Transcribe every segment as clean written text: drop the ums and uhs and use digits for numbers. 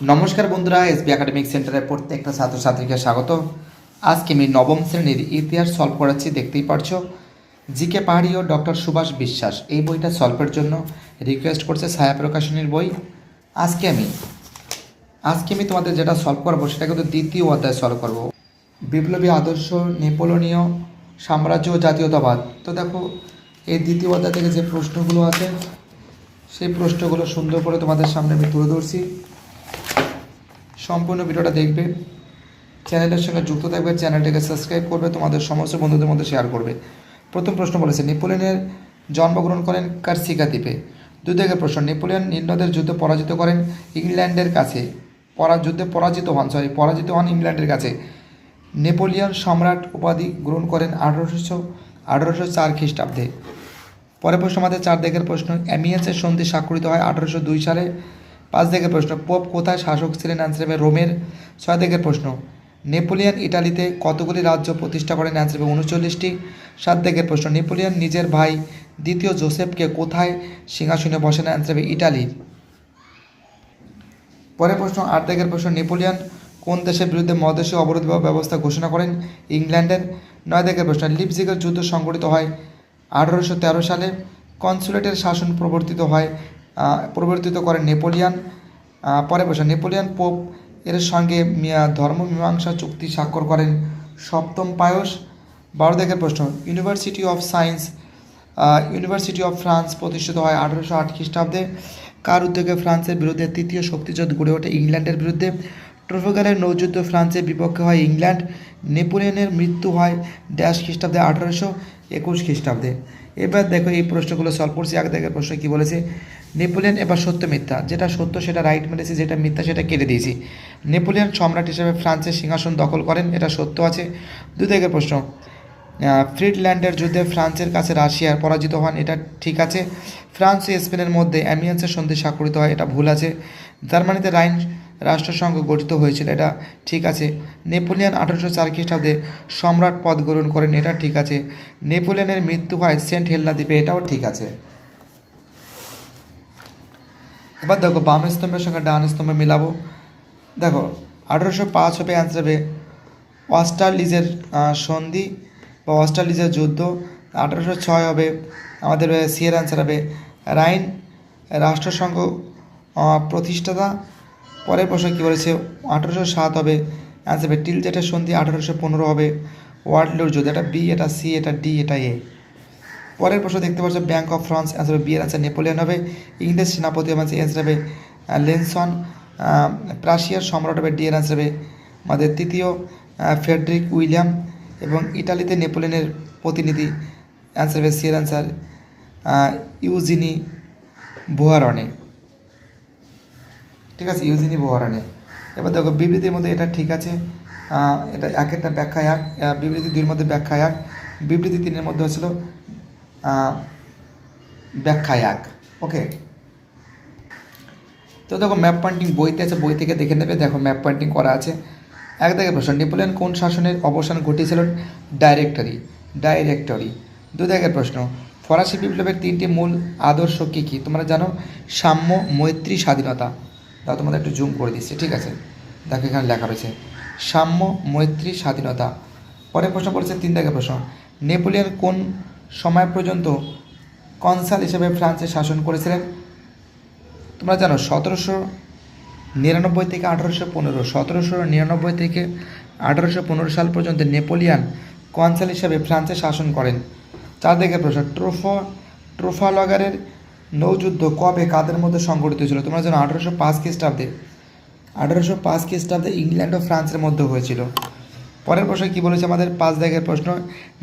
নমস্কার বন্ধুরা, SB academic সেন্টারের প্রত্যেকটা ছাত্রছাত্রীকে স্বাগত। আজকে আমি নবম শ্রেণীর ইতিহাস সলভ করাচ্ছি। দেখতেই পারছো জিকে পাহাড়ি ও ডক্টর সুভাষ বিশ্বাস এই বইটা সলভের জন্য রিকোয়েস্ট করছে ছায়া প্রকাশনীর বই। আজকে আমি তোমাদের যেটা সলভ করবো সেটা কিন্তু দ্বিতীয় অধ্যায় সলভ করবো, বিপ্লবী আদর্শ, নেপোলিয়নীয় সাম্রাজ্য ও জাতীয়তাবাদ। তো দেখো, এই দ্বিতীয় অধ্যায় থেকে যে প্রশ্নগুলো আছে সেই প্রশ্নগুলো সুন্দর করে তোমাদের সামনে আমি তুলে ধরছি। সম্পূর্ণ ভিডিওটা দেখবে, চ্যানেলের সঙ্গে যুক্ত থাকবে, চ্যানেলটাকে সাবস্ক্রাইব করবে, তোমাদের সমস্ত বন্ধুদের মধ্যে শেয়ার করবে। প্রথম প্রশ্ন বলেছে, নেপোলিয়নের জন্মগ্রহণ করেন কার্সিকা দ্বীপে। দুই থেকে প্রশ্ন, নেপোলিয়ন নীলনদের যুদ্ধে পরাজিত করেন ইংল্যান্ডের কাছে, পরাজিত হন ইংল্যান্ডের কাছে। নেপোলিয়ন সম্রাট উপাধি গ্রহণ করেন 1804 খ্রিস্টাব্দে। পরের প্রশ্ন আমাদের 4 দিকের প্রশ্ন, অ্যামিয়েন্সের সন্ধি স্বাক্ষরিত হয় 1802 সালে। 5 দিকের প্রশ্ন, পোপ কোথায় শাসক ছিলেন? অ্যান্সার হবে রোমের। 6 দিকের প্রশ্ন, নেপোলিয়ন ইটালিতে কতগুলি রাজ্য প্রতিষ্ঠা করেন? অ্যান্সার হবে 39টি। 7 দিকের প্রশ্ন, নেপোলিয়ন নিজের ভাই দ্বিতীয় জোসেফকে কোথায় সিংহাসনে বসেন? অ্যান্সার হবে ইটালি। পরের প্রশ্ন 8 দিকের প্রশ্ন, নেপোলিয়ন কোন দেশের বিরুদ্ধে মহাদেশীয় অবরোধ ব্যবস্থা ঘোষণা করেন? ইংল্যান্ডের। 9 দিকের প্রশ্ন, লিপজিগের যুদ্ধ সংঘটিত হয় 1813 সালে। কনসুলেটের শাসন প্রবর্তিত করেন নেপোলিয়ন। পরে প্রশ্ন, নেপোলিয়ন পোপ এর সঙ্গে ধর্মমীমাংসা চুক্তি স্বাক্ষর করেন সপ্তম পায়স। 12 দিকের প্রশ্ন, ইউনিভার্সিটি অফ ফ্রান্স প্রতিষ্ঠিত হয় 1808 খ্রিস্টাব্দে। কার উদ্যোগে ফ্রান্সের বিরুদ্ধে তৃতীয় শক্তিযুদ্ধ গড়ে ওঠে? ইংল্যান্ডের বিরুদ্ধে। ট্রাফালগারের নৌযুদ্ধ ফ্রান্সের বিপক্ষে হয় ইংল্যান্ড। নেপোলিয়নের মৃত্যু হয় ড্যাশ খ্রিস্টাব্দে 1821 খ্রিস্টাব্দে। এবার দেখো এই প্রশ্নগুলো সলভ করছি। এক দিকের প্রশ্ন কী বলেছে, নেপোলিয়ন এবার সত্য মিথ্যা, যেটা সত্য সেটা রাইট মেরেছি, যেটা মিথ্যা সেটা কেটে দিয়েছি। নেপোলিয়ন সম্রাট হিসেবে ফ্রান্সের সিংহাসন দখল করেন, এটা সত্য আছে। 2 দিকের প্রশ্ন, ফ্রিডল্যান্ডের যুদ্ধে ফ্রান্সের কাছে রাশিয়ার পরাজিত হন, এটা ঠিক আছে। ফ্রান্স ও স্পেনের মধ্যে অ্যামিয়েন্সের সন্ধি স্বাক্ষরিত হয়, এটা ভুল আছে। জার্মানিতে রাইন রাষ্ট্রসংঘ গঠিত হয়েছিল, এটা ঠিক আছে। নেপোলিয়ন 1804 খ্রিস্টাব্দে সম্রাট পদ গ্রহণ করেন, এটা ঠিক আছে। নেপোলিয়নের মৃত্যু হয় সেন্ট হেলেনা দ্বীপে, এটাও ঠিক আছে। এবার দেখো বাম স্তম্ভের সঙ্গে ডান স্তম্ভ মিলাবো। দেখো 1805 হবে অ্যান্সার হবে অস্টারলিজের সন্ধি বা অস্টারলিজের যুদ্ধ। 1806 হবে আমাদের সি এর অ্যান্সার হবে রাইন রাষ্ট্রসংঘ প্রতিষ্ঠাতা। পরের প্রশ্ন কী বলেছে, 1807 হবে অ্যান্সার হবে টিলজেটের সন্ধি। 1815 হবে ওয়ার্ল্ডলোর যুদ্ধ, এটা বি, এটা সি, এটা ডি, এটা এ। পরের প্রশ্ন দেখতে পাচ্ছ ব্যাঙ্ক অফ ফ্রান্স, অ্যান্সার হবে বি এর অ্যান্সার নেপোলিয়ন হবে। ইংরেজ সেনাপতি হবে অ্যান্সার হবে লেনসন। প্রাশিয়ার সম্রাট হবে ডি এর অ্যান্সার হবে আমাদের তৃতীয় ফ্রেডরিক উইলিয়াম। এবং ইটালিতে নেপোলিয়নের প্রতিনিধি অ্যান্সার হবে সি এর অ্যান্সার ইউজিনি বোয়ারনে। ঠিক আছে, ইউজিনি বোয়ারনে। এবার দেখো বিবৃতির মধ্যে এটা ঠিক আছে, এটা একেরটা ব্যাখ্যা এক, বিবৃতি 2-এর মধ্যে ব্যাখ্যা এক, বিবৃতি 3-এর মধ্যে হচ্ছিল ব্যাখ্যা এক। ওকে, তো দেখো ম্যাপ পয়েন্টিং বইতে আছে, বই থেকে দেখে নেবে। দেখো ম্যাপ পয়েন্টিং করা আছে। এক দিকে প্রশ্ন, নেপোলিয়ন কোন শাসনের অবসান ঘটিয়েছিলেন? ডাইরেক্টরি। 2 দিকের প্রশ্ন, ফরাসি বিপ্লবের 3টি মূল আদর্শ কী কী? তোমরা জানো, সাম্য, মৈত্রী, স্বাধীনতা। দাও তোমাদের একটু জুম করে দিচ্ছি, ঠিক আছে। দেখো এখানে লেখা রয়েছে সাম্য, মৈত্রী, স্বাধীনতা। পরের প্রশ্ন বলেছে 3 দিকের প্রশ্ন, নেপোলিয়ন কোন সময় পর্যন্ত কনসাল হিসেবে ফ্রান্সে শাসন করেছিলেন? তোমরা জানো 1799 থেকে 1815, 1799 থেকে 1815 সাল পর্যন্ত নেপোলিয়ন কনসাল হিসেবে ফ্রান্সে শাসন করেন। 4 দিকের প্রশ্ন, ট্রাফালগারের নৌযুদ্ধ কবে কাদের মধ্যে সংঘটিত হয়েছিল? তোমরা জানো 1805 খ্রিস্টাব্দে। 1805 খ্রিস্টাব্দে ইংল্যান্ড ও ফ্রান্সের মধ্যে হয়েছিল। পরের প্রশ্ন কী বলেছে আমাদের 5 দিকের প্রশ্ন,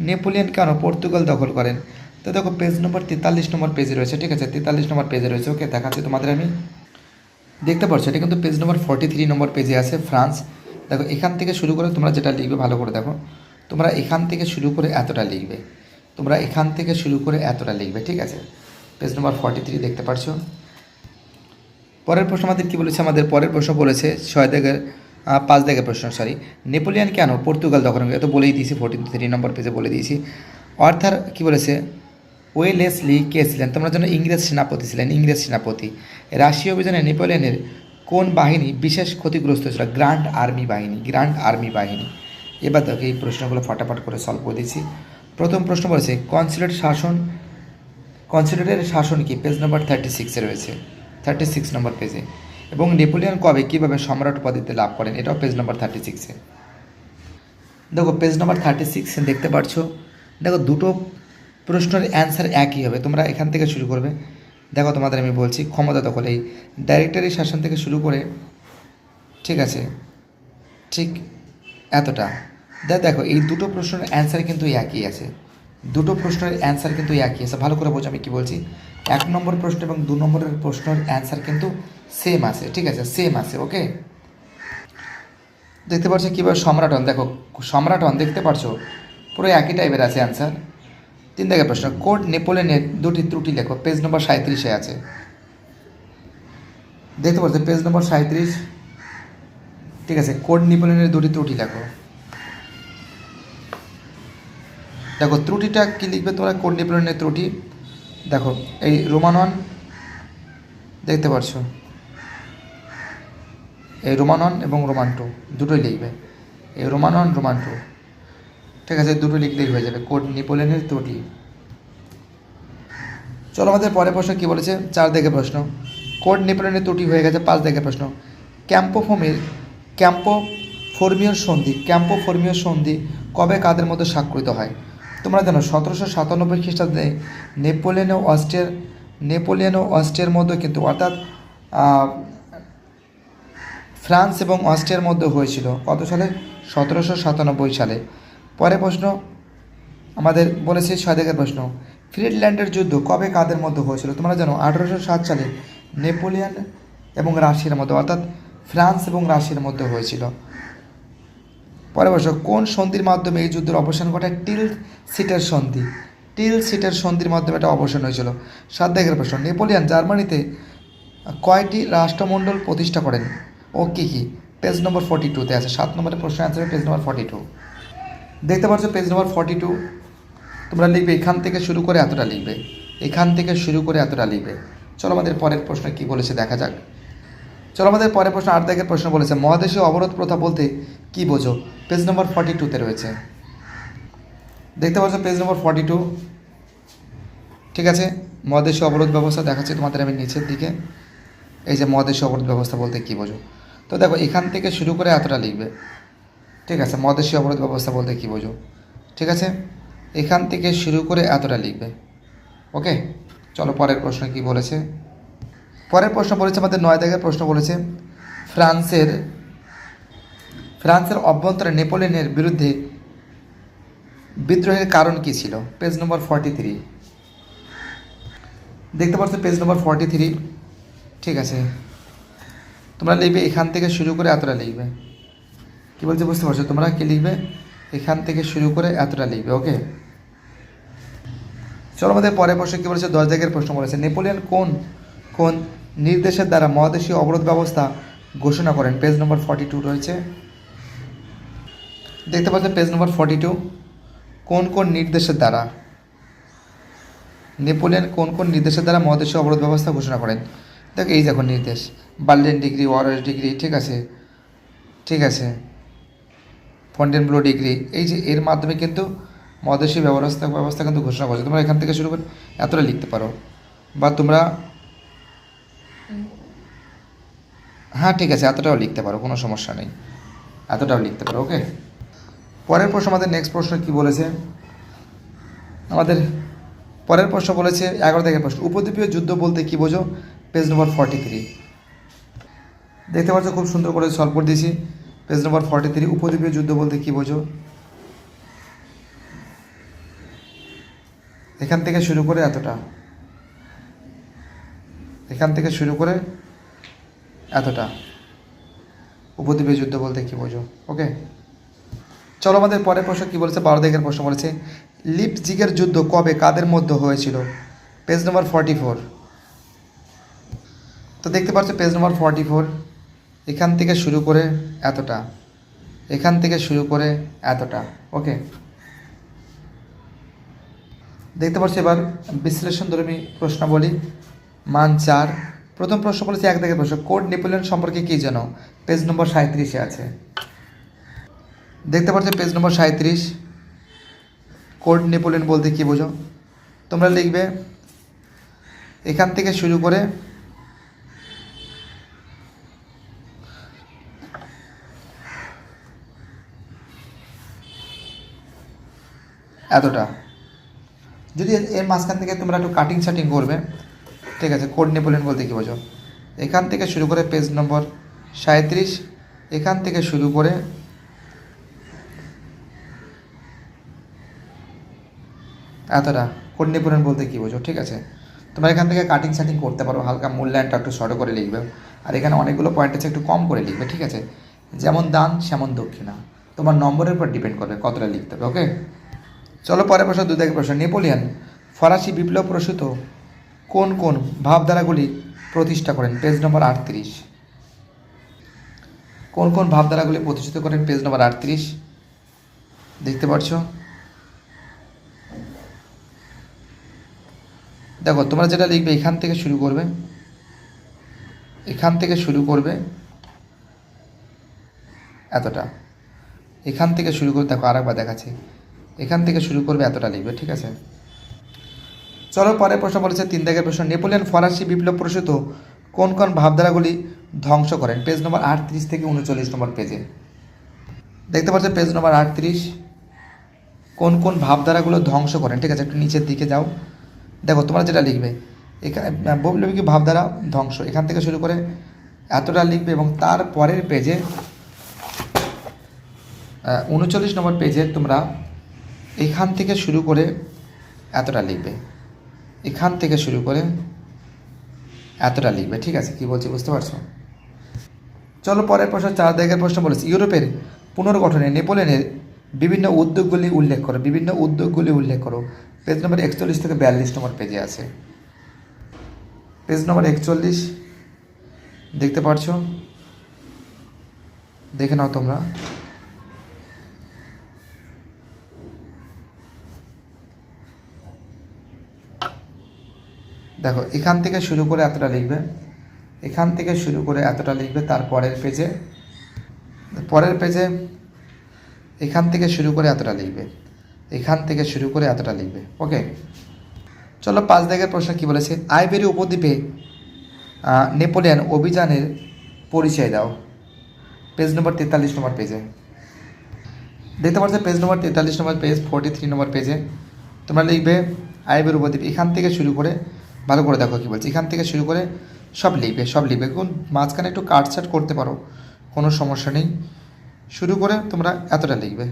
নেপোলিয়ন কেন পর্তুগাল দখল করেন? তো দেখো পেজ নম্বর 43 নম্বর পেজে রয়েছে, ঠিক আছে, 43 নম্বর পেজে রয়েছে। ওকে, দেখাচ্ছি তোমাদের আমি। দেখতে পাচ্ছ এটা কিন্তু পেজ নম্বর 43 নম্বর পেজে আছে ফ্রান্স। দেখো এখান থেকে শুরু করে তোমরা যেটা লিখবে ভালো করে দেখো, তোমরা এখান থেকে শুরু করে এতটা লিখবে, তোমরা এখান থেকে শুরু করে এতটা লিখবে, ঠিক আছে। পেজ নম্বর 43 দেখতে পাচ্ছ। পরের প্রশ্ন আমাদের কী বলেছে, আমাদের পরের প্রশ্ন বলেছে 5 দিকের প্রশ্ন, নেপোলিয়ন কেন পর্তুগাল দখল করে? এত বলেই দিয়েছি, 43 নম্বর পেজে বলে দিয়েছি। অর্থাৎ কী বলেছে, ওয়েলেসলি কে ছিলেন? তোমরা জানো ইংরেজ সেনাপতি ছিলেন, ইংরেজ সেনাপতি। রাশিয়া অভিযানে নেপোলিয়নের কোন বাহিনী বিশেষ ক্ষতিগ্রস্ত ছিল? গ্র্যান্ড আর্মি বাহিনী, গ্র্যান্ড আর্মি বাহিনী। এবার দেখো এই প্রশ্নগুলো ফটাফট করে সলভ করে দিচ্ছি। প্রথম প্রশ্ন বলেছে কনসুলেটের শাসন কি? পেজ নম্বর 36-এ রয়েছে, 36 নম্বর পেজে। এবং নেপোলিয়ন কবে কীভাবে সম্রাট উপাধিতে লাভ করেন? এটাও পেজ নম্বর 36-এ। দেখো পেজ নম্বর 36 দেখতে পাচ্ছ। দেখো দুটো প্রশ্নের অ্যান্সার একই হবে, তোমরা এখান থেকে শুরু করবে। দেখো তোমাদের আমি বলছি, ক্ষমতা দখল এই ডাইরেক্টরি শাসন থেকে শুরু করে, ঠিক আছে, ঠিক এতটা। দেখো এই দুটো প্রশ্নের অ্যান্সার কিন্তু একই আছে, দুটো প্রশ্নের অ্যান্সার কিন্তু একই আছে। ভালো করে বোঝো আমি কী বলছি। 1 নম্বর প্রশ্ন এবং 2 নম্বরের প্রশ্নের অ্যান্সার কিন্তু সেম আছে, ঠিক আছে, সেম আছে। ওকে, দেখতে পাচ্ছ কীভাবে সম্রাট হন। দেখো সম্রাট হন, দেখতে পাচ্ছো পুরো একই টাইপের আছে অ্যান্সার। 3 দাগের প্রশ্ন, কোড নেপোলিয়নের 2টি ত্রুটি লেখো। পেজ নম্বর 37-এ আছে, দেখতে পাচ্ছ পেজ নম্বর 37, ঠিক আছে। কোড নেপোলিয়নের 2টি ত্রুটি লেখো। দেখো ত্রুটিটা কী লিখবে তোমরা? কোড নেপোলিয়নের ত্রুটি। দেখো এই রোমান 1 দেখতে পাচ্ছ, এই রোমান 1 এবং রোমান 2 দুটোই লিখবে। এই রোমান 1 রোমান 2, ঠিক আছে, দুটো লিখলেই হয়ে যাবে। কোড নেপোলিয়নের ত্রুটি। চলো আমাদের পরের প্রশ্ন কী বলেছে? 4 দাগের প্রশ্ন, কোড নেপোলিয়নের ত্রুটি হয়ে গেছে। 5 দাগের প্রশ্ন, ক্যাম্পো ফর্মীয় সন্ধি কবে কাদের মধ্যে স্বাক্ষরিত হয়? তোমরা জানো 1797 খ্রিস্টাব্দে নেপোলিয়ন ও অস্ট্রিয়ার মধ্যে কিন্তু, অর্থাৎ ফ্রান্স এবং অস্ট্রিয়ার মধ্যে হয়েছিল। কত সালে? 1797 সালে। পরের প্রশ্ন আমাদের বলেছে 6 দাগের প্রশ্ন, ফ্রিডল্যান্ডের যুদ্ধ কবে কাদের মধ্যে হয়েছিল? তোমরা জানো 1807 সালে নেপোলিয়ন এবং রাশিয়ার মধ্যে, অর্থাৎ ফ্রান্স এবং রাশিয়ার মধ্যে হয়েছিল। পরের প্রশ্ন, কোন সন্ধির মাধ্যমে এই যুদ্ধের অবসান ঘটায়? টিল সিটের সন্ধির মাধ্যমে এটা অবসান হয়েছিল। 7 দাগের প্রশ্ন, নেপোলিয়ন জার্মানিতে কয়টি রাষ্ট্রমণ্ডল প্রতিষ্ঠা করেন ও কী কী? পেজ নম্বর 42-তে আছে। 7 নম্বরের প্রশ্ন অ্যান্সার পেজ নম্বর 42। দেখতে পাচ্ছ পেজ নম্বর 42। তোমরা লিখবে এখান থেকে শুরু করে এতটা লিখবে, এখান থেকে শুরু করে এতটা লিখবে। চলো আমাদের পরের প্রশ্ন কী বলেছে দেখা যাক। চলো আমাদের পরের প্রশ্ন 8 দাগের প্রশ্ন বলেছে, মহাদেশীয় অবরোধ প্রথা বলতে কী বোঝো? পেজ নম্বর 42-তে রয়েছে, দেখতে পাচ্ছ পেজ নম্বর 42, ঠিক আছে। মহাদেশীয় অবরোধ ব্যবস্থা দেখাচ্ছি তোমাদের আমি নিচের দিকে। এই যে মহাদেশীয় অবরোধ ব্যবস্থা বলতে কী বোঝো? তো দেখো এখান থেকে শুরু করে এতটা লিখবে, ঠিক আছে। মহাদেশীয় অবরোধ ব্যবস্থা বলতে কী বোঝো, ঠিক আছে, এখান থেকে শুরু করে এতটা লিখবে। ওকে, চলো পরের প্রশ্ন কী বলেছে। পরের প্রশ্ন বলেছে আমাদের 9 দাগের প্রশ্ন বলেছে, ফ্রান্সের অভ্যন্তরে নেপোলিয়নের বিরুদ্ধে বিদ্রোহের কারণ কী ছিল? পেজ নম্বর 43, দেখতে পাচ্ছ পেজ নম্বর 43, ঠিক আছে। তোমরা লিখবে এখান থেকে শুরু করে এতটা লিখবে। কী বলছে বুঝতে পারছো? তোমরা কী লিখবে? এখান থেকে শুরু করে এতটা লিখবে। ওকে, চলো আমাদের পরের প্রশ্ন কী বলেছে? 10 দাগের প্রশ্ন বলেছে, নেপোলিয়ন কোন নির্দেশের দ্বারা মহাদেশীয় অবরোধ ব্যবস্থা ঘোষণা করেন? পেজ নম্বর 42 রয়েছে, দেখতে পাচ্ছেন পেজ নম্বর 42। কোন নির্দেশের দ্বারা নেপোলিয়ন কোন নির্দেশের দ্বারা মহাদেশীয় অবরোধ ব্যবস্থা ঘোষণা করেন? দেখো এই দেখো নির্দেশ, বার্লিন ডিগ্রি, ওয়ারশ ডিগ্রি, ঠিক আছে, ঠিক আছে, ফন্টেনব্লো ডিগ্রি, এই যে এর মাধ্যমে কিন্তু মহাদেশীয় ব্যবস্থা কিন্তু ঘোষণা করেছে। তোমরা এখান থেকে শুরু করে এতটা লিখতে পারো, বা তোমরা হ্যাঁ ঠিক আছে এতটাও লিখতে পারো, কোনো সমস্যা নেই, এতটাও লিখতে পারো। ওকে, পরের প্রশ্ন আমাদের নেক্সট প্রশ্ন কী বলেছে? আমাদের পরের প্রশ্ন বলেছে 11 দাগের প্রশ্ন, উপদ্বীপীয় যুদ্ধ বলতে কী বোঝো? পেজ নম্বর 43, দেখতে পাচ্ছ খুব সুন্দর করে সলভ করে দিয়েছি। পেজ নম্বর 43, উপদ্বীপীয় যুদ্ধ বলতে কী বোঝো? এখান থেকে শুরু করে এতটা, এখান থেকে শুরু করে এতটা, উপদ্বীপীয় যুদ্ধ বলতে কী বোঝো? ওকে, চলো আমাদের পরের প্রশ্ন কী বলেছে? 12 দাগের প্রশ্ন বলেছে, লিপজিগের যুদ্ধ কবে কাদের মধ্যে হয়েছিল? পেজ নম্বর 44। তো দেখতে পাচ্ছ পেজ নম্বর 44, এখান থেকে শুরু করে এতটা, এখান থেকে শুরু করে এতটা। ওকে, দেখতে পাচ্ছ এবার বিশ্লেষণধর্মী প্রশ্নাবলী মান 4, প্রথম প্রশ্ন বলেছে 1 দাগের প্রশ্ন, কোড নেপোলিয়ন সম্পর্কে কী জানো? পেজ নম্বর 37-এ আছে। দেখতে পাচ্ছ পেজ নম্বর 37, কোড নেপোলিয়ন বলতে কী বোঝো? তোমরা লিখবে এখান থেকে শুরু করে এতটা। যদি এর মাঝখান থেকে তোমরা একটু কাটিং শাটিং করবে, ঠিক আছে। কোড নেপোলিয়ন বলতে কী বোঝো? এখান থেকে শুরু করে পেজ নম্বর 37, এখান থেকে শুরু করে এতটা। কোড নেপোলিয়ন বলতে কী বোঝো? ঠিক আছে, তোমরা এখান থেকে কাটিং শাটিং করতে পারো, হালকা মূল্যায়নটা একটু শর্ট করে লিখবে। আর এখানে অনেকগুলো পয়েন্ট আছে, একটু কম করে লিখবে, ঠিক আছে। যেমন দান সেমন দক্ষিণা, তোমার নম্বরের উপর ডিপেন্ড করবে কতটা লিখতে হবে, ওকে। চলো পরের প্রশ্ন, 2 দাগের প্রশ্ন, নেপোলিয়ন ফরাসি বিপ্লব প্রসূত কোন কোন ভাবধারাগুলি প্রতিষ্ঠা করেন? পেজ নম্বর 38। কোন কোন ভাবধারাগুলি প্রতিষ্ঠিত করেন? পেজ নম্বর 38 দেখতে পাচ্ছ। দেখো তোমরা যেটা লিখবে এখান থেকে শুরু করবে, এখান থেকে শুরু করবে এতটা, এখান থেকে শুরু করে, দেখো আরেকবার দেখাচ্ছি, এখান থেকে শুরু করবে এতটা লিখবে, ঠিক আছে। চলো পরের প্রশ্ন বলেছে 3 দাগের প্রশ্ন, নেপোলিয়ন ফরাসি বিপ্লব প্রসূত কোন কোন ভাবধারাগুলি ধ্বংস করেন? পেজ নম্বর 38 থেকে 39 নম্বর পেজে দেখতে পাচ্ছ। পেজ নম্বর 38, কোন কোন ভাবধারাগুলো ধ্বংস করেন, ঠিক আছে। একটু নিচের দিকে যাও, দেখো তোমরা যেটা লিখবে এখানে বৈপ্লবিক ভাবধারা ধ্বংস, এখান থেকে শুরু করে এতটা লিখবে এবং তার পরের পেজে 39 নম্বর পেজে তোমরা এখান থেকে শুরু করে এতটা লিখবে, এখান থেকে শুরু করে এতটা লিখবে, ঠিক আছে। কি বলছি বুঝতে পারছো? চলো পরের প্রশ্ন, 4 দাগের প্রশ্ন বলেছে, ইউরোপের পুনর্গঠনে নেপোলিয়নের বিভিন্ন উদ্যোগগুলি উল্লেখ করো, বিভিন্ন উদ্যোগগুলি উল্লেখ করো। পেজ নম্বর 41 থেকে 42 নম্বর পেজে আছে। পেজ নম্বর 41 দেখতে পাচ্ছো, দেখে নাও তোমরা। দেখো এখান থেকে শুরু করে এতটা লিখবে, এখান থেকে শুরু করে এতটা লিখবে, তার পরের পেজে এখান থেকে শুরু করে এতটা লিখবে, এখান থেকে শুরু করে এতটা লিখবে, ওকে। চলো 5 দাগের প্রশ্ন কী বলেছে, আইবেরি উপদ্বীপে নেপোলিয়ন অভিযানের পরিচয় দাও। পেজ নম্বর 43 নম্বর পেজে দেখতে পাচ্ছ। পেজ নম্বর 43 নম্বর পেজ, 43 নম্বর পেজে তোমরা লিখবে আইবেরি উপদ্বীপ, এখান থেকে শুরু করে, ভালো করে দেখো কী বলছি, এখান থেকে শুরু করে সব লিখবে, কোন মাঝখানে একটু কাটছাট করতে পারো, কোনো সমস্যা নেই। শুরু করে তোমরা এতটা লিখবে,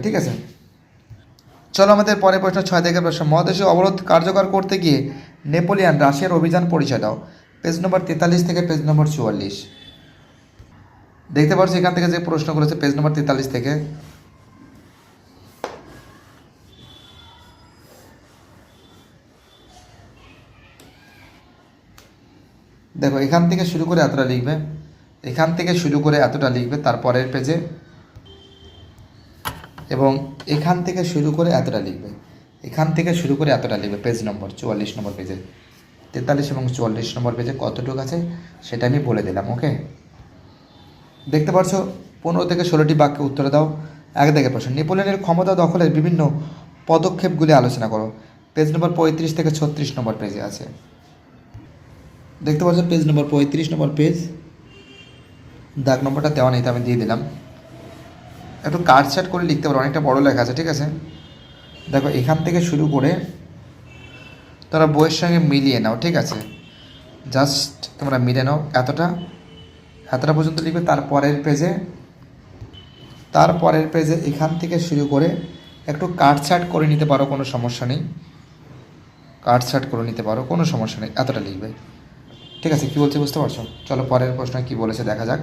ঠিক আছে। চলো আমাদের পরের প্রশ্ন, 6 দাগের প্রশ্ন, মহাদেশীয় অবরোধ কার্যকর করতে গিয়ে নেপোলিয়ন রাশিয়ার অভিযান পরিচয় দাও। পেজ নম্বর 43 থেকে পেজ নম্বর 44 দেখতে পাচ্ছ। এখান থেকে যে প্রশ্ন করেছে পেজ নম্বর 43 থেকে, দেখো এখান থেকে শুরু করে এতটা লিখবে, এখান থেকে শুরু করে এতটা লিখবে, তার পরের পেজে, এবং এখান থেকে শুরু করে এতটা লিখবে, এখান থেকে শুরু করে এতটা লিখবে। পেজ নম্বর 44 নম্বর পেজে, 43 এবং 44 নম্বর পেজে কতটুকু আছে সেটা আমি বলে দিলাম, ওকে। দেখতে পাচ্ছ 15 থেকে 16টি বাক্যে উত্তর দাও। 1 দাগের প্রশ্ন, নেপোলিয়নের ক্ষমতা দখলের বিভিন্ন পদক্ষেপগুলি আলোচনা করো। পেজ নম্বর 35 থেকে 36 নম্বর পেজে আছে। দেখতে পাচ্ছ পেজ নম্বর 35 নম্বর পেজ, দাগ নম্বরটা দেওয়া নেই, তো আমি দিয়ে দিলাম। একটু কাটছাট করে লিখতে পারো, অনেকটা বড় লেখা আছে, ঠিক আছে। দেখো এখান থেকে শুরু করে তোমরা বইয়ের সঙ্গে মিলিয়ে নাও, ঠিক আছে। জাস্ট তোমরা মিলিয়ে নাও, এতটা পর্যন্ত লিখবে। তারপরের পেজে এখান থেকে শুরু করে একটু কাটছাট করে নিতে পারো, কোনো সমস্যা নেই, এতটা লিখবে, ঠিক আছে। কী বলছে বুঝতে পারছো? চলো পরের প্রশ্ন কী বলেছে দেখা যাক।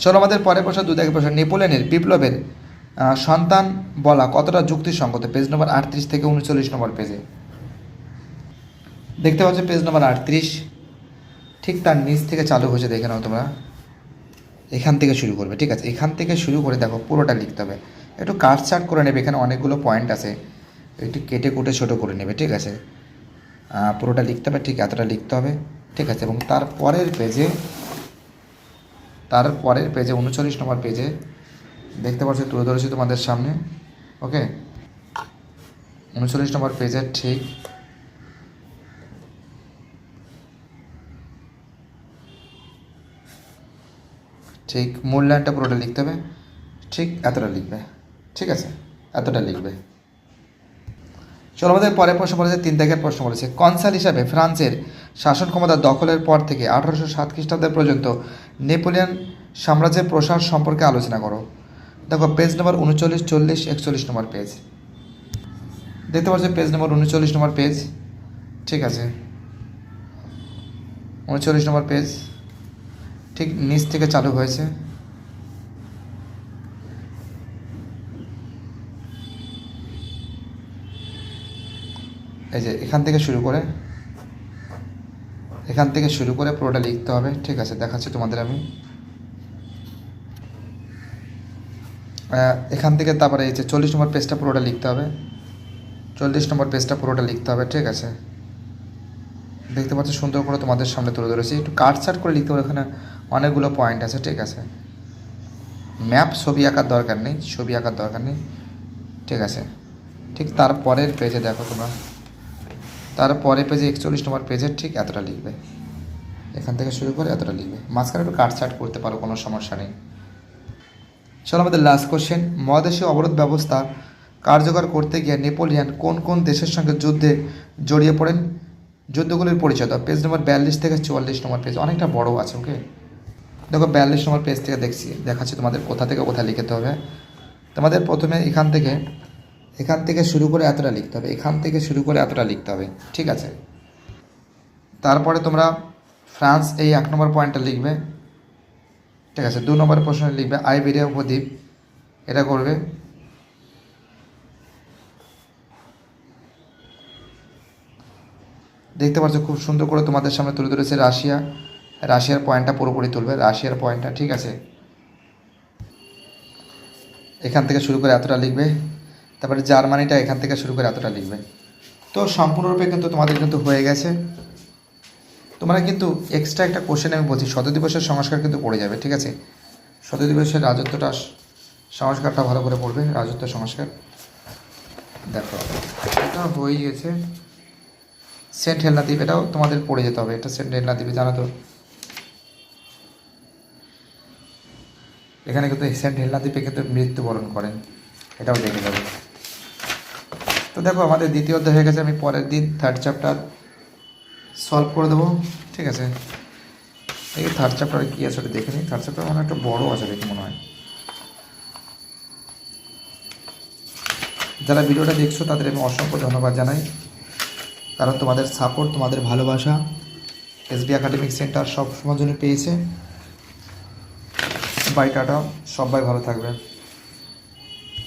চলো আমাদের পরের প্রশ্ন, 2 দাগের প্রশ্ন, নেপোলিয়নের বিপ্লবের সন্তান বলা কতটা যুক্তিসঙ্গত। পেজ নম্বর 38 থেকে 39 নম্বর পেজে দেখতে পাচ্ছ। পেজ নম্বর 38 ঠিক তার নিচ থেকে চালু হয়েছে, দেখে নাও তোমরা। এখান থেকে শুরু করবে, ঠিক আছে। এখান থেকে শুরু করে দেখো পুরোটা লিখতে হবে, একটু কাটছাট করে নেবে, এখানে অনেকগুলো পয়েন্ট আছে, একটু কেটে কুটে ছোটো করে নেবে, ঠিক আছে। পুরোটা লিখতে হবে, ঠিক এতটা লিখতে হবে, ঠিক আছে। এবং তার পরের পেজে 39 নম্বর পেজে দেখতে পাচ্ছি তুলে ধরেছি তোমাদের সামনে, ওকে। 39 নম্বর পেজের ঠিক মূল্যায়নটা পুরোটা লিখতে হবে, ঠিক এতটা লিখবে, ঠিক আছে, এতটা লিখবে। চলো আমাদের পরের প্রশ্ন বলেছে, 3 দাগের প্রশ্ন বলেছে, কনসাল হিসাবে ফ্রান্সের শাসন ক্ষমতা দখলের পর থেকে 1807 খ্রিস্টাব্দ পর্যন্ত নেপোলিয়ন সাম্রাজ্যের প্রসার সম্পর্কে আলোচনা করো। দেখো পেজ নম্বর 39, 40, 41 নম্বর পেজ দেখতে পাচ্ছ, পেজ নম্বর 39 নম্বর পেজ, ঠিক আছে, 39 নম্বর পেজ, ঠিক নিচ থেকে চালু হয়েছে। এই যে এখান থেকে শুরু করে পুরোটা লিখতে হবে, ঠিক আছে, দেখাচ্ছি তোমাদের আমি। এখান থেকে তারপরে এই যে 40 নম্বর পেজটা পুরোটা লিখতে হবে, 40 নম্বর পেজটা পুরোটা লিখতে হবে, ঠিক আছে। দেখতে পাচ্ছ সুন্দর করে তোমাদের সামনে তুলে ধরেছি, একটু কাটছাট করে লিখতে হবে, এখানে অনেকগুলো পয়েন্ট আছে, ঠিক আছে। ছবি আঁকার দরকার নেই, ঠিক আছে। ঠিক তারপরের পেজে দেখো তোমরা, তারপরে পেজে 41 নম্বর পেজের ঠিক এতটা লিখবে, এখান থেকে শুরু করে এতটা লিখবে, মাঝখানে একটু কাটছাট করতে পারো, কোনো সমস্যা নেই। চলো আমাদের লাস্ট কোশ্চেন, মহাদেশীয় অবরোধ ব্যবস্থা কার্যকর করতে গিয়ে নেপোলিয়ান কোন কোন দেশের সঙ্গে যুদ্ধে জড়িয়ে পড়েন, যুদ্ধগুলির পরিচয় দাও। পেজ নম্বর 42 থেকে 44 নম্বর পেজ, অনেকটা বড় আছে, ওকে। দেখো 42 নম্বর পেজ থেকে দেখাচ্ছি তোমাদের কোথা থেকে কোথায় লিখতে হবে। তোমাদের প্রথমে এখান থেকে শুরু করে এতটা লিখতে হবে, ঠিক আছে। তারপরে তোমরা ফ্রান্স এই 1 নম্বর পয়েন্টটা লিখবে, ঠিক আছে। 2 নম্বর প্রশ্ন লিখবে আইবেরিয়া উপদ্বীপ, এটা করবে। দেখতে পাচ্ছ খুব সুন্দর করে তোমাদের সামনে তুলে ধরেছে রাশিয়ার পয়েন্টটা পুরোপুরি তুলবে, ঠিক আছে। এখান থেকে শুরু করে এতটা লিখবে, তারপরে জার্মানিটা এখান থেকে শুরু করে এতটা লিখবে। তো সম্পূর্ণরূপে কিন্তু তোমাদের কিন্তু হয়ে গেছে। তোমরা কিন্তু এক্সট্রা একটা কোশ্চেন আমি বলছি, শতদিবসের সংস্কার কিন্তু পড়ে যাবে, ঠিক আছে। শতদিবসের সংস্কারটা ভালো করে পড়বে, রাজত্ব সংস্কার। দেখো এটা হয়ে গেছে, সেন্ট হেলেনা দ্বীপ, এটাও তোমাদের পড়ে যেতে হবে, এটা সেন্ট হেলেনা দ্বীপে, জানো তো। এখানে কিন্তু সেন্ট হেলেনা দ্বীপে কিন্তু মৃত্যুবরণ করেন, এটাও দেখে যাবে। তো দেখো আমাদের দ্বিতীয় অধ্যায় হয়ে গেছে, আমি পরের দিন 3rd চ্যাপ্টার সলভ করে দেবো, ঠিক আছে। এই 3rd চ্যাপ্টারে কী আছে ওটা দেখে নিই, 3rd চ্যাপ্টার মানে একটা বড়ো আছে দেখে মনে হয়। যারা ভিডিওটা দেখছো তাদের আমি অসংখ্য ধন্যবাদ জানাই, কারণ তোমাদের সাপোর্ট, তোমাদের ভালোবাসা এসবি একাডেমিক সেন্টার সব সময়ের জন্য পেয়েছে। বাই টাটা, সবাই ভালো থাকবে।